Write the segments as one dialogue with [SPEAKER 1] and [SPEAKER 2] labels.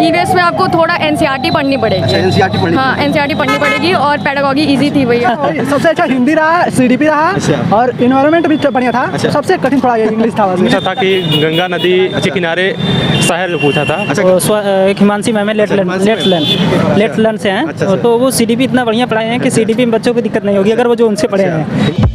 [SPEAKER 1] EVS में आपको थोड़ा एनसीईआरटी पढ़नी पड़ेगी।
[SPEAKER 2] अच्छा, एनसीईआरटी पढ़नी
[SPEAKER 1] हाँ, एनसीईआरटी पढ़नी पड़ेगी और पेडागॉजी इजी थी भैया।
[SPEAKER 3] सबसे अच्छा हिंदी रहा, सीडीपी रहा
[SPEAKER 2] अच्छा।
[SPEAKER 3] और इन्वायरमेंट भी बढ़िया था।
[SPEAKER 2] अच्छा।
[SPEAKER 3] सबसे कठिन थोड़ा ये इंग्लिश था।
[SPEAKER 4] पूछा था कि गंगा नदी के किनारे शहर पूछा था।
[SPEAKER 2] अच्छा,
[SPEAKER 5] एक हिमांशी मैम है लेफ्टलैंड से हैं।
[SPEAKER 2] अच्छा,
[SPEAKER 5] तो वो सीडीपी इतना बढ़िया पढ़ाए हैं कि सीडीपी में बच्चों को दिक्कत नहीं होगी अगर वो जो उनसे पढ़े हैं।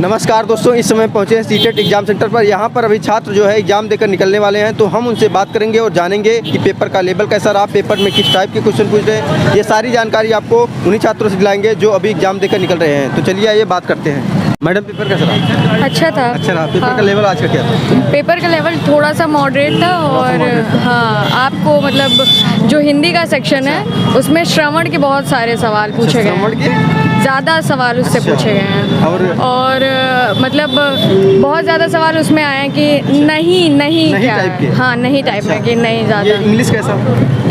[SPEAKER 2] नमस्कार दोस्तों, इस समय पहुंचे हैं सीटेट एग्जाम सेंटर पर। यहाँ पर अभी छात्र जो है एग्जाम देकर निकलने वाले हैं, तो हम उनसे बात करेंगे और जानेंगे कि पेपर का लेवल कैसा रहा, पेपर में किस टाइप के क्वेश्चन पूछ रहे हैं। ये सारी जानकारी आपको उन्हीं छात्रों से दिलाएंगे जो अभी एग्जाम देकर निकल रहे हैं। तो चलिए आइए बात करते हैं। मैडम, पेपर कैसा रहा?
[SPEAKER 1] अच्छा था।
[SPEAKER 2] अच्छा रहा। पेपर
[SPEAKER 1] हाँ।
[SPEAKER 2] का लेवल आज का क्या था?
[SPEAKER 1] पेपर का लेवल थोड़ा सा मॉडरेट था और हाँ, आपको मतलब जो हिंदी का सेक्शन है उसमें श्रवण के बहुत सारे सवाल पूछे गए
[SPEAKER 2] श्रवण के?
[SPEAKER 1] हैं। ज़्यादा सवाल उससे
[SPEAKER 2] अच्छा।
[SPEAKER 1] पूछे गए हैं और मतलब बहुत ज़्यादा सवाल उसमें आए हैं कि नहीं क्या
[SPEAKER 2] टाइप के?
[SPEAKER 1] है। हाँ, नहीं टाइप में कि नहीं
[SPEAKER 2] ये
[SPEAKER 1] ज़्यादा।
[SPEAKER 2] इंग्लिश कैसा?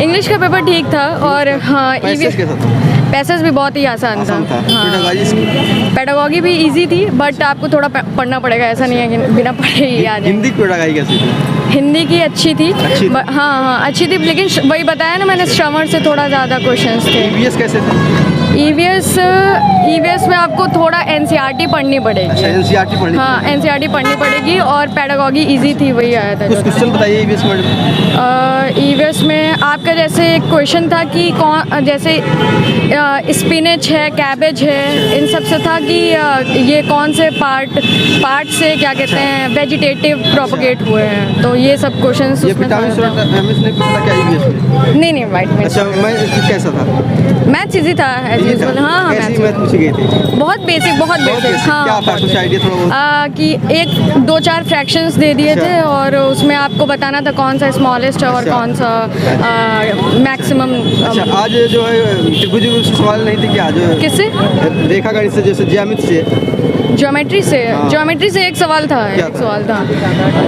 [SPEAKER 1] इंग्लिश का पेपर ठीक था और हाँ,
[SPEAKER 2] पैसेज कैसा था?
[SPEAKER 1] पैसेज भी बहुत ही आसान था।
[SPEAKER 2] पेडागॉजी
[SPEAKER 1] पेडागॉजी भी इजी थी बट आपको थोड़ा पढ़ना पड़ेगा, ऐसा नहीं है कि बिना पढ़े ही आ जाए।
[SPEAKER 2] हिंदी की पेडागॉजी कैसी थी?
[SPEAKER 1] हिंदी की अच्छी थी।
[SPEAKER 2] अच्छी थी?
[SPEAKER 1] हाँ अच्छी थी, लेकिन वही बताया ना मैंने, श्रवण से थोड़ा ज़्यादा क्वेश्चंस थे।
[SPEAKER 2] ईवीएस कैसे थे?
[SPEAKER 1] ईवीएस में आपको थोड़ा एनसीईआरटी पढ़नी पड़ेगी।
[SPEAKER 2] अच्छा, एनसीईआरटी पढ़नी?
[SPEAKER 1] हाँ, एनसीईआरटी पढ़नी पड़ेगी और पेडागॉजी इजी थी, वही आया था।
[SPEAKER 2] कुछ क्वेश्चन बताइए ईवीएस में।
[SPEAKER 1] ईवीएस में आपका जैसे एक क्वेश्चन था कि कौन, जैसे स्पिनच है, कैबेज है, इन सब से था कि ये कौन से पार्ट से क्या कहते हैं वेजिटेटिव प्रोपोगेट हुए हैं। तो ये सब क्वेश्चंस
[SPEAKER 2] ये
[SPEAKER 1] उसमें
[SPEAKER 2] विटामिन
[SPEAKER 1] था।
[SPEAKER 2] नहीं पूछा क्या ईवीएस में?
[SPEAKER 1] नहीं वाइट में।
[SPEAKER 2] अच्छा, मैं कैसा था?
[SPEAKER 1] मैथ्स इजी था एज यूजुअल। हाँ,
[SPEAKER 2] कैसी मैथ पूछी गई थी?
[SPEAKER 1] बहुत बेसिक हाँ।
[SPEAKER 2] क्या था, कुछ आइडिया थोड़ा बहुत?
[SPEAKER 1] कि एक 2-4 फ्रैक्शंस दे दिए
[SPEAKER 2] अच्छा।
[SPEAKER 1] थे और उसमें आपको बताना था कौन सा स्मॉलेस्ट है और
[SPEAKER 2] अच्छा।
[SPEAKER 1] कौन सा मैक्सिमम।
[SPEAKER 2] अच्छा, आज जो है त्रिभुज से सवाल नहीं थे क्या आज?
[SPEAKER 1] किससे?
[SPEAKER 2] रेखा गणित से, जैसे ज्यामिति से,
[SPEAKER 1] ज्योमेट्री से?
[SPEAKER 2] हाँ।
[SPEAKER 1] ज्योमेट्री से एक सवाल था।
[SPEAKER 2] क्या
[SPEAKER 1] एक
[SPEAKER 2] था?
[SPEAKER 1] सवाल था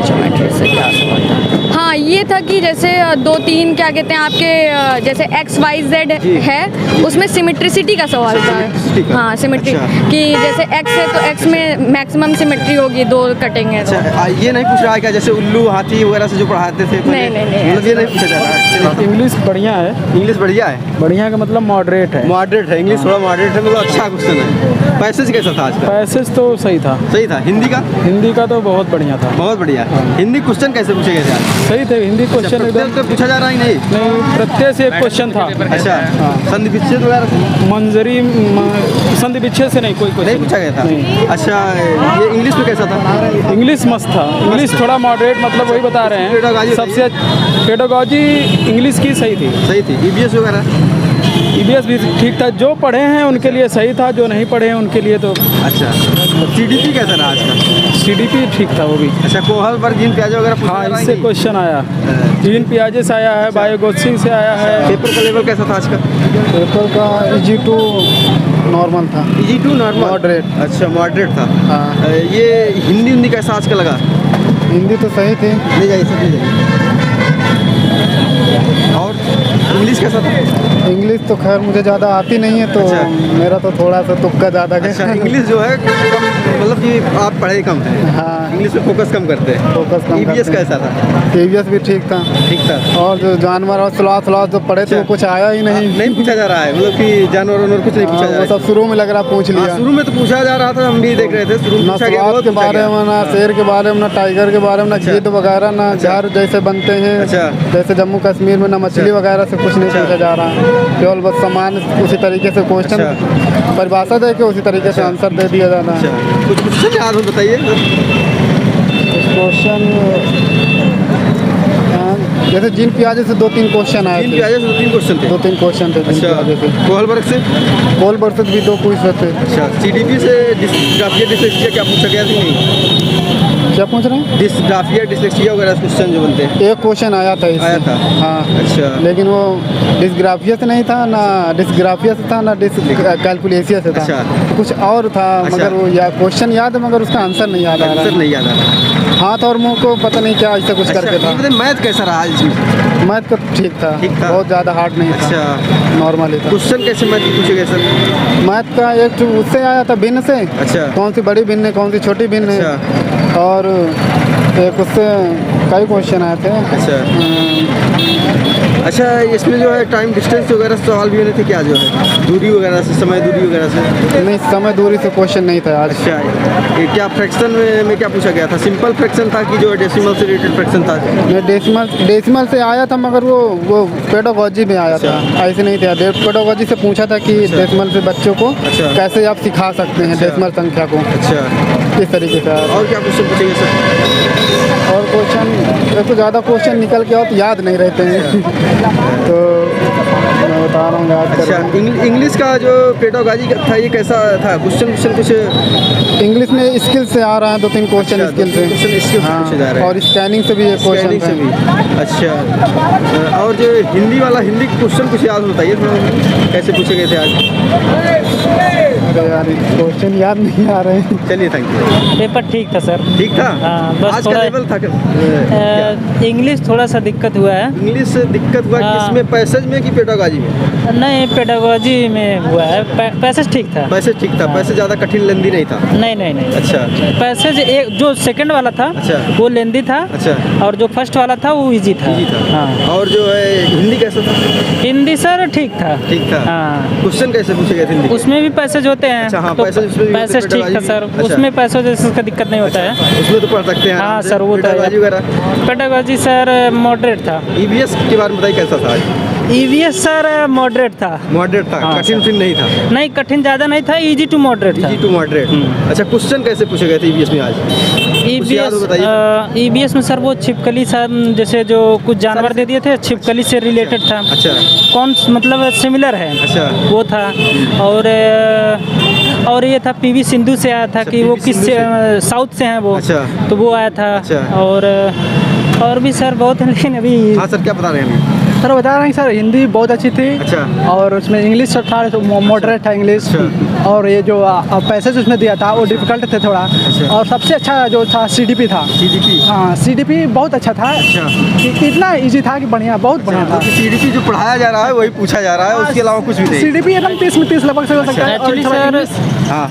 [SPEAKER 1] ज्योमेट्री से, क्या सवाल था? हाँ, ये था कि जैसे 2-3 क्या कहते हैं आपके जैसे XYZ है, उसमें सिमेट्रिसिटी का सवाल
[SPEAKER 2] सिमेट्रिसिटी
[SPEAKER 1] था।
[SPEAKER 2] का?
[SPEAKER 1] हाँ, सिमेट्री
[SPEAKER 2] अच्छा।
[SPEAKER 1] कि जैसे X है तो X में मैक्सिमम सिमेट्री होगी, 2 कटेंगे तो।
[SPEAKER 2] अच्छा, ये नहीं पूछ रहा है क्या जैसे उल्लू हाथी वगैरह से जो पढ़ाते थे?
[SPEAKER 1] नहीं।
[SPEAKER 2] मतलब ये नहीं पूछा जा रहा है?
[SPEAKER 3] इंग्लिश बढ़िया है।
[SPEAKER 2] इंग्लिश बढ़िया है?
[SPEAKER 3] बढ़िया का मतलब मॉडरेट है।
[SPEAKER 2] मॉडरेट है, इंग्लिश थोड़ा मॉडरेट है, मतलब अच्छा क्वेश्चन है। पैसेज कैसा था आज का?
[SPEAKER 3] पैसेज तो सही था।
[SPEAKER 2] सही था। हिंदी का?
[SPEAKER 3] हिंदी का तो बहुत बढ़िया था।
[SPEAKER 2] बहुत बढ़िया। हिंदी क्वेश्चन कैसे पूछे गए थे आज?
[SPEAKER 3] सही थे हिंदी क्वेश्चन
[SPEAKER 2] प्रत्यय
[SPEAKER 3] एकदम।
[SPEAKER 2] तो पूछा जा रहा ही नहीं?
[SPEAKER 3] नहीं, प्रत्यय से एक क्वेश्चन था।
[SPEAKER 2] अच्छा, संधि विच्छेद वगैरह
[SPEAKER 3] मंजरी संधि विच्छेद से नहीं कोई
[SPEAKER 2] नहीं
[SPEAKER 3] क्वेश्चन
[SPEAKER 2] पूछा गया था?
[SPEAKER 3] नहीं।
[SPEAKER 2] अच्छा, ये इंग्लिश में कैसा था?
[SPEAKER 3] इंग्लिश मस्त था। इंग्लिश थोड़ा मॉडरेट, मतलब वही बता रहे हैं।
[SPEAKER 2] पेडागॉजी
[SPEAKER 3] सबसे पेडागॉजी इंग्लिश की सही थी।
[SPEAKER 2] सही थी। ईवीएस वगैरह?
[SPEAKER 3] ईवीएस भी ठीक था। जो पढ़े हैं उनके लिए सही था, जो नहीं पढ़े हैं उनके लिए तो।
[SPEAKER 2] अच्छा, सीडीपी कैसा रहा आज का?
[SPEAKER 3] सीडीपी ठीक था वो भी।
[SPEAKER 2] अच्छा, कोहल पर जीन प्याज वगैरह पूछा
[SPEAKER 3] हाँ,
[SPEAKER 2] जा रहा है
[SPEAKER 3] इससे
[SPEAKER 2] नहीं?
[SPEAKER 3] क्वेश्चन आया। जीन पियाजे से आया है, बायोगोत्सिंग से आया है।
[SPEAKER 2] पेपर का लेवल कैसा था आज का?
[SPEAKER 3] पेपर का EG2 नॉर्मल था।
[SPEAKER 2] EG2 normal?
[SPEAKER 3] मॉडरेट।
[SPEAKER 2] अच्छा, मॉडरेट था।
[SPEAKER 3] हाँ।
[SPEAKER 2] ये हिंदी कैसा आज का लगा?
[SPEAKER 3] हिंदी तो सही थी।
[SPEAKER 2] ले जाइए, सब ले जाइए। और इंग्लिश कैसा था?
[SPEAKER 3] इंग्लिश तो खैर मुझे ज़्यादा आती नहीं है, तो
[SPEAKER 2] अच्छा।
[SPEAKER 3] मेरा तो थोड़ा सा तुक्का ज़्यादा है।
[SPEAKER 2] अच्छा, इंग्लिश जो है कम, मतलब कि आप पढ़ाई कम है,
[SPEAKER 3] हाँ,
[SPEAKER 2] इंग्लिश में फोकस कम करते हैं।
[SPEAKER 3] फोकस कम
[SPEAKER 2] ईवीएस
[SPEAKER 3] करते हैं।
[SPEAKER 2] कैसा था?
[SPEAKER 3] ईवीएस भी ठीक था।
[SPEAKER 2] ठीक था।
[SPEAKER 3] और जो जानवर और स्लॉथ जो पढ़े थे वो कुछ आया ही नहीं।
[SPEAKER 2] नहीं पूछा जा रहा है, मतलब कि जानवर वानवर कुछ नहीं पूछा जा
[SPEAKER 3] वो
[SPEAKER 2] रहा है?
[SPEAKER 3] सब शुरू में लग रहा पूछ लिया।
[SPEAKER 2] हाँ, शुरू में तो पूछा जा रहा था, हम भी देख रहे थे। शुरू में
[SPEAKER 3] ना
[SPEAKER 2] पूछा गया,
[SPEAKER 3] स्लॉथ
[SPEAKER 2] बहुत
[SPEAKER 3] के
[SPEAKER 2] पूछा
[SPEAKER 3] बारे
[SPEAKER 2] गया।
[SPEAKER 3] में, ना शेर के बारे में, ना टाइगर के बारे में, ना गिद्ध वगैरह, ना
[SPEAKER 2] अच्छा।
[SPEAKER 3] घर जैसे बनते हैं।
[SPEAKER 2] अच्छा।
[SPEAKER 3] जैसे जम्मू कश्मीर में ना मछली
[SPEAKER 2] अच्छा।
[SPEAKER 3] वगैरह से कुछ नहीं
[SPEAKER 2] अच्छा।
[SPEAKER 3] पूछा जा रहा। केवल बस समान उसी तरीके से क्वेश्चन
[SPEAKER 2] अच्छा।
[SPEAKER 3] परिभाषा दे के उसी तरीके से आंसर दे दिया जाता है।
[SPEAKER 2] अच्छा, कुछ क्वेश्चन याद हो बताइए।
[SPEAKER 3] क्वेश्चन जैसे जीन पियाजे से 2-3 क्वेश्चन आए
[SPEAKER 2] तीन
[SPEAKER 3] थे।
[SPEAKER 2] प्याजे से 2-3 क्वेश्चन थे?
[SPEAKER 3] 2-3 क्वेश्चन थे जीन
[SPEAKER 2] अच्छा,
[SPEAKER 3] पियाजे से।
[SPEAKER 2] कोहलबर्ग से?
[SPEAKER 3] कोहलबर्ग से भी 2 पूछ रहे थे।
[SPEAKER 2] अच्छा, सीडीपी से डिस्लेक्सिया क्या पूछा गया था? नहीं
[SPEAKER 6] क्या पूछ रहे हैं?
[SPEAKER 2] डिस्ग्राफिया डिसलेक्सिया वगैरह क्वेश्चन जो बनते हैं।
[SPEAKER 6] एक क्वेश्चन आया था इससे।
[SPEAKER 2] आया था?
[SPEAKER 6] हाँ।
[SPEAKER 2] अच्छा।
[SPEAKER 6] लेकिन वो डिस्ग्राफिया से नहीं था, ना डिस्ग्राफिया से था, ना कैलकुलेसिया से था।
[SPEAKER 2] अच्छा।
[SPEAKER 6] कुछ और था।
[SPEAKER 2] अच्छा।
[SPEAKER 6] मगर वो क्वेश्चन याद है, मगर उसका आंसर नहीं याद आ रहा
[SPEAKER 2] आंसर
[SPEAKER 6] है।
[SPEAKER 2] नहीं याद आ रहा।
[SPEAKER 6] हाथ और मुंह को पता नहीं क्या ऐसा कुछ करके था।
[SPEAKER 2] मैथ कैसा रहा इसमें?
[SPEAKER 6] मैथ का ठीक था।
[SPEAKER 2] ठीक था।
[SPEAKER 6] बहुत ज़्यादा हार्ड नहीं था।
[SPEAKER 2] अच्छा।
[SPEAKER 6] नॉर्मल ही था।
[SPEAKER 2] क्वेश्चन कैसे मैथ पूछे गए सर?
[SPEAKER 6] मैथ का एक तो उससे आया था भिन्न से।
[SPEAKER 2] अच्छा।
[SPEAKER 6] कौन सी बड़ी भिन्न है, कौन सी छोटी भिन्न है।
[SPEAKER 2] अच्छा।
[SPEAKER 6] और एक उससे कई क्वेश्चन आए थे।
[SPEAKER 2] अच्छा, इसमें जो है टाइम डिस्टेंस वगैरह सवाल भी होने थे क्या, जो है दूरी वगैरह से, समय दूरी वगैरह से?
[SPEAKER 6] नहीं, समय दूरी से क्वेश्चन नहीं था आज।
[SPEAKER 2] अच्छा, ये क्या फ्रैक्शन में क्या पूछा गया था? सिंपल फ्रैक्शन था कि जो डेसिमल से रिलेटेड फ्रैक्शन था?
[SPEAKER 6] डेसिमल से आया था, मगर वो पेडागोजी में आया था। ऐसे नहीं था। पेडागोजी से पूछा था कि डेसिमल से बच्चों को कैसे आप सिखा सकते हैं डेसिमल संख्या को।
[SPEAKER 2] अच्छा,
[SPEAKER 6] इस तरीके से।
[SPEAKER 2] और क्या क्वेश्चन पूछेंगे सर?
[SPEAKER 6] और क्वेश्चन तो ज़्यादा क्वेश्चन निकल के और याद नहीं रहते हैं। तो मैं बता रहा हूँ याद कर।
[SPEAKER 2] अच्छा, इंग्लिश का जो पेडागोजी था ये कैसा था? क्वेश्चन कुछ
[SPEAKER 6] इंग्लिश में स्किल से आ रहा है, 2-3 क्वेश्चन स्किल से।
[SPEAKER 2] पूछे जा रहे हैं।
[SPEAKER 6] और स्कैनिंग से भी एक क्वेश्चन
[SPEAKER 2] से भी। अच्छा, और जो हिंदी वाला, हिंदी क्वेश्चन कुछ याद होता है थोड़ा, कैसे पूछे गए थे आज?
[SPEAKER 6] अरे यार, क्वेश्चन याद नहीं आ रहे हैं।
[SPEAKER 2] चलिए, थैंक यू।
[SPEAKER 5] पेपर ठीक था सर।
[SPEAKER 2] ठीक था?
[SPEAKER 5] हाँ, बस
[SPEAKER 2] आज
[SPEAKER 5] थोड़ा
[SPEAKER 2] का लेवल था
[SPEAKER 5] इंग्लिश थोड़ा सा दिक्कत हुआ है।
[SPEAKER 2] इंग्लिश से दिक्कत हुआ
[SPEAKER 5] हाँ।
[SPEAKER 2] किसमें, पैसेज में कि पेडागोजी में?
[SPEAKER 5] नहीं, पेडागोजी में हुआ है। पैसेज ठीक था।
[SPEAKER 2] पैसेज ठीक था। पैसेज ज़्यादा कठिन लेंदी नहीं था?
[SPEAKER 5] नहीं नहीं नहीं।
[SPEAKER 2] अच्छा।
[SPEAKER 5] पैसेज एक जो सेकंड वाला था
[SPEAKER 2] अच्छा।
[SPEAKER 5] वो लेंदी था।
[SPEAKER 2] अच्छा।
[SPEAKER 5] और जो फर्स्ट वाला था वो इजी था।
[SPEAKER 2] इजी था।
[SPEAKER 5] हाँ।
[SPEAKER 2] और जो है हिंदी कैसा था?
[SPEAKER 5] हिंदी सर ठीक था।
[SPEAKER 2] ठीक था।
[SPEAKER 5] हाँ।
[SPEAKER 2] क्वेश्चन कैसे पूछे गए थे हिंदी?
[SPEAKER 5] उसमें भी पैसेज होते हैं।
[SPEAKER 2] अच्छा, हाँ,
[SPEAKER 5] तो
[SPEAKER 2] पैसेज उसमें भी होते हैं,
[SPEAKER 5] पैसेज ठीक था
[SPEAKER 2] पेडागोजी
[SPEAKER 5] सर।
[SPEAKER 2] भी। अच्छा।
[SPEAKER 5] उसमें पैसेज जैसे का दिक्कत नहीं होता है।
[SPEAKER 2] उसमें तो पढ़ सकते हैं।
[SPEAKER 5] हाँ
[SPEAKER 2] आराम से।
[SPEAKER 5] सर, वो तो
[SPEAKER 2] पेडागोजी वगैरह।
[SPEAKER 5] पेडागोजी सर मॉडरेट था।
[SPEAKER 2] ईवीएस के बारे में बताइए कैसा था?
[SPEAKER 5] ईवीएस सर मॉडरेट था।
[SPEAKER 2] मॉडरेट था?
[SPEAKER 5] हाँ,
[SPEAKER 2] कठिन फिर नहीं था?
[SPEAKER 5] नहीं, कठिन ज़्यादा नहीं था। इजी टू मॉडरेट था।
[SPEAKER 2] Easy to moderate. अच्छा, क्वेश्चन कैसे पूछे गए थे ईवीएस में आज? याद हो बताइए।
[SPEAKER 5] ईवीएस में सर वो छिपकली सर, जैसे जो कुछ जानवर दे दिए थे, छिपकली से रिलेटेड था।
[SPEAKER 2] अच्छा।
[SPEAKER 5] कौन मतलब सिमिलर है।
[SPEAKER 2] अच्छा।
[SPEAKER 5] वो था। और ये था पीवी सिंधु से आया था कि वो
[SPEAKER 2] PV
[SPEAKER 5] किस
[SPEAKER 2] सिंधु से?
[SPEAKER 5] साउथ से हैं वो।
[SPEAKER 2] अच्छा।
[SPEAKER 5] तो वो आया था।
[SPEAKER 2] अच्छा।
[SPEAKER 5] और भी सर बहुत है, लेकिन अभी
[SPEAKER 2] हाँ सर, क्या बता रहे हैं अभी?
[SPEAKER 3] सर बता रहे हैं सर, हिंदी बहुत अच्छी थी।
[SPEAKER 2] अच्छा।
[SPEAKER 3] और उसमें इंग्लिश था, तो मॉडरेट था इंग्लिश। और ये जो पैसेज उसमें दिया था वो डिफिकल्ट थे थोड़ा। और सबसे अच्छा जो था सीडीपी था।
[SPEAKER 2] सीडीपी?
[SPEAKER 3] हाँ, सीडीपी बहुत अच्छा था।
[SPEAKER 2] अच्छा।
[SPEAKER 3] इतना इजी था कि बढ़िया, बहुत बढ़िया था।
[SPEAKER 2] सीडीपी जो पढ़ाया जा रहा है वही पूछा जा रहा है, उसके अलावा कुछ भी नहीं?
[SPEAKER 3] सीडीपी एकदम 30 में 30 लगभग से हो सकता है। और
[SPEAKER 5] एक्चुअली
[SPEAKER 3] थोड़ा
[SPEAKER 5] सर
[SPEAKER 2] हाँ।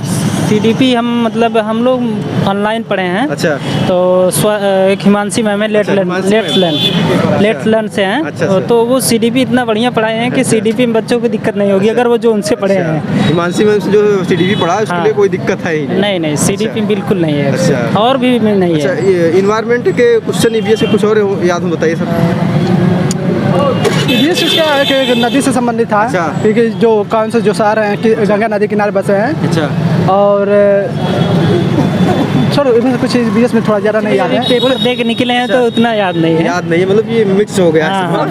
[SPEAKER 5] सीडीपी हम लोग ऑनलाइन पढ़े हैं।
[SPEAKER 2] अच्छा।
[SPEAKER 5] तो एक हिमांशी मैम है, लेट्स लर्न से हैं।
[SPEAKER 2] अच्छा।
[SPEAKER 5] तो वो सीडीपी इतना बढ़िया पढ़ाए हैं कि सीडीपी में बच्चों को दिक्कत नहीं होगी अगर वो जो उनसे पढ़े हैं।
[SPEAKER 2] हिमांशी मैम से जो सीडीपी पढ़ा है उसके
[SPEAKER 5] हाँ।
[SPEAKER 2] लिए कोई दिक्कत है ही
[SPEAKER 5] नहीं नहीं, सीडीपी बिल्कुल नहीं है।
[SPEAKER 2] अच्छा।
[SPEAKER 5] और भी नहीं
[SPEAKER 2] अच्छा,
[SPEAKER 5] है।
[SPEAKER 2] ये इन्वायरमेंट के क्वेश्चन ईवीएस से कुछ और याद हो बताइए सर।
[SPEAKER 3] ये इसका एक नदी से संबंधित था।
[SPEAKER 2] अच्छा।
[SPEAKER 3] क्योंकि जो कौन से जो शहर हैं कि गंगा नदी किनारे बसे हैं।
[SPEAKER 2] अच्छा।
[SPEAKER 3] और छोड़ो, इसमें से कुछ बीएस में थोड़ा ज़्यादा नहीं याद है।
[SPEAKER 5] पेपर दे के निकले हैं तो उतना याद नहीं है।
[SPEAKER 2] याद नहीं है, मतलब ये मिक्स हो गया।
[SPEAKER 5] हाँ।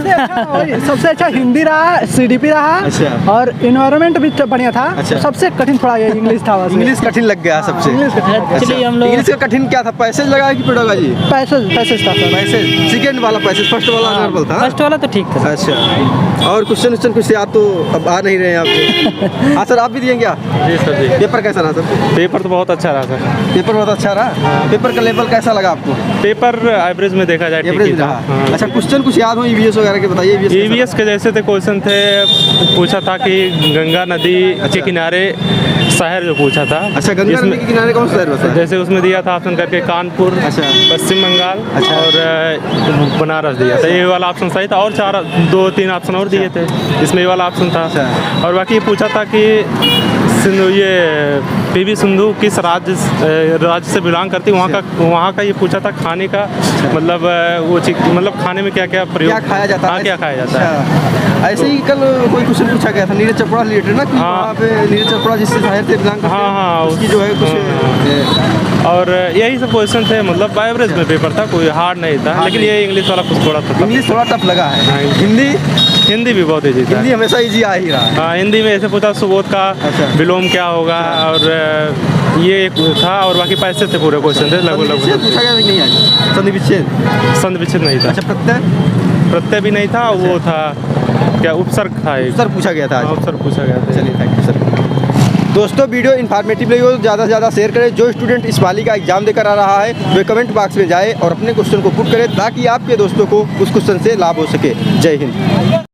[SPEAKER 3] सबसे अच्छा हिंदी रहा, सीडीपी रहा।
[SPEAKER 2] अच्छा।
[SPEAKER 3] और इन्वायरमेंट भी बढ़िया था।
[SPEAKER 2] अच्छा।
[SPEAKER 3] सबसे कठिन थोड़ा ये इंग्लिश था। बस
[SPEAKER 2] इंग्लिश कठिन लग गया सबसे।
[SPEAKER 3] इंग्लिश कठिन।
[SPEAKER 5] एक्चुअली हम लोग
[SPEAKER 2] इंग्लिश का कठिन क्या था? पैसेज लगा कि पेडागोजी?
[SPEAKER 3] पैसेज था सर।
[SPEAKER 2] पैसेज सेकंड वाला, पैसेज फर्स्ट वाला नॉर्मल था?
[SPEAKER 5] फर्स्ट वाला तो ठीक था।
[SPEAKER 2] अच्छा। और क्वेश्चन कुछ याद तो अब आ नहीं रहे हैं आपको? हाँ सर, आप भी दिए क्या?
[SPEAKER 4] जी सर जी।
[SPEAKER 2] पेपर कैसा रहा सर?
[SPEAKER 4] पेपर तो बहुत अच्छा रहा सर।
[SPEAKER 2] पेपर बहुत अच्छा रहा। पेपर का लेवल कैसा लगा आपको?
[SPEAKER 4] पेपर एवरेज में देखा जाए ठीक ही
[SPEAKER 2] एवरेज
[SPEAKER 4] था।
[SPEAKER 2] रहा।
[SPEAKER 4] हाँ।
[SPEAKER 2] अच्छा, क्वेश्चन कुछ याद हो ईवीएस वगैरह के बताइए।
[SPEAKER 4] ईवीएस के जैसे थे क्वेश्चन थे, पूछा था कि गंगा नदी के किनारे शहर जो पूछा था।
[SPEAKER 2] अच्छा, गंगा नदी के किनारे कौन सा शहर बसा है?
[SPEAKER 4] जैसे उसमें दिया था ऑप्शन करके कानपुर,
[SPEAKER 2] अच्छा।
[SPEAKER 4] पश्चिम बंगाल,
[SPEAKER 2] अच्छा।
[SPEAKER 4] और बनारस दिया था। ये वाला ऑप्शन सही था और 2-3 ऑप्शन और दिए थे, इसमें ये वाला ऑप्शन था।
[SPEAKER 2] अच्छा।
[SPEAKER 4] और बाकी ये पूछा था कि ये पीवी सिंधु किस राज्य से बिलोंग करती, वहाँ का ये पूछा था खाने का। मतलब वो मतलब खाने में क्या क्या प्रयोग,
[SPEAKER 2] क्या खाया जाता है?
[SPEAKER 4] हाँ, क्या खाया जाता है।
[SPEAKER 2] अच्छा। ऐसे ही कल कोई क्वेश्चन पूछा गया था नीरज चोपड़ा रिलेटेड ना, कि
[SPEAKER 4] हाँ।
[SPEAKER 2] वहाँ पे नीरज चोपड़ा जिससे शहर से बिलोंग करते हैं,
[SPEAKER 4] हाँ,
[SPEAKER 2] उसकी जो है कुछ
[SPEAKER 4] और यही सब क्वेश्चन थे। मतलब एवरेज में पेपर था, कोई हार्ड नहीं था। लेकिन ये इंग्लिश वाला कुछ थोड़ा था।
[SPEAKER 2] इंग्लिश थोड़ा टफ लगा है।
[SPEAKER 4] हाँ। हिंदी भी बहुत ईजी था।
[SPEAKER 2] हिंदी हमेशा इजी आ ही रहा।
[SPEAKER 4] हाँ, हिंदी में ऐसे पूछा सुबोध का
[SPEAKER 2] अच्छा।
[SPEAKER 4] विलोम क्या होगा, और ये एक था और बाकी पैसे थे, पूरे क्वेश्चन थे लगभग
[SPEAKER 2] विच्छेद
[SPEAKER 4] लगभग।
[SPEAKER 2] पूछा गया कि नहीं आज? संधि विच्छेद?
[SPEAKER 4] संधि विच्छेद नहीं था।
[SPEAKER 2] अच्छा, प्रत्यय?
[SPEAKER 4] प्रत्यय भी नहीं था, वो था क्या, उपसर्ग था एक।
[SPEAKER 2] सर पूछा गया था आज।
[SPEAKER 4] उपसर्ग पूछा गया था।
[SPEAKER 2] चलिए, थैंक यू सर। दोस्तों, वीडियो इन्फॉर्मेटिव रही हो तो ज़्यादा से ज़्यादा शेयर करें। जो स्टूडेंट इस वाली का एग्जाम देकर आ रहा है वे कमेंट बॉक्स में जाए और अपने क्वेश्चन को पुट करें ताकि आपके दोस्तों को उस क्वेश्चन से लाभ हो सके। जय हिंद।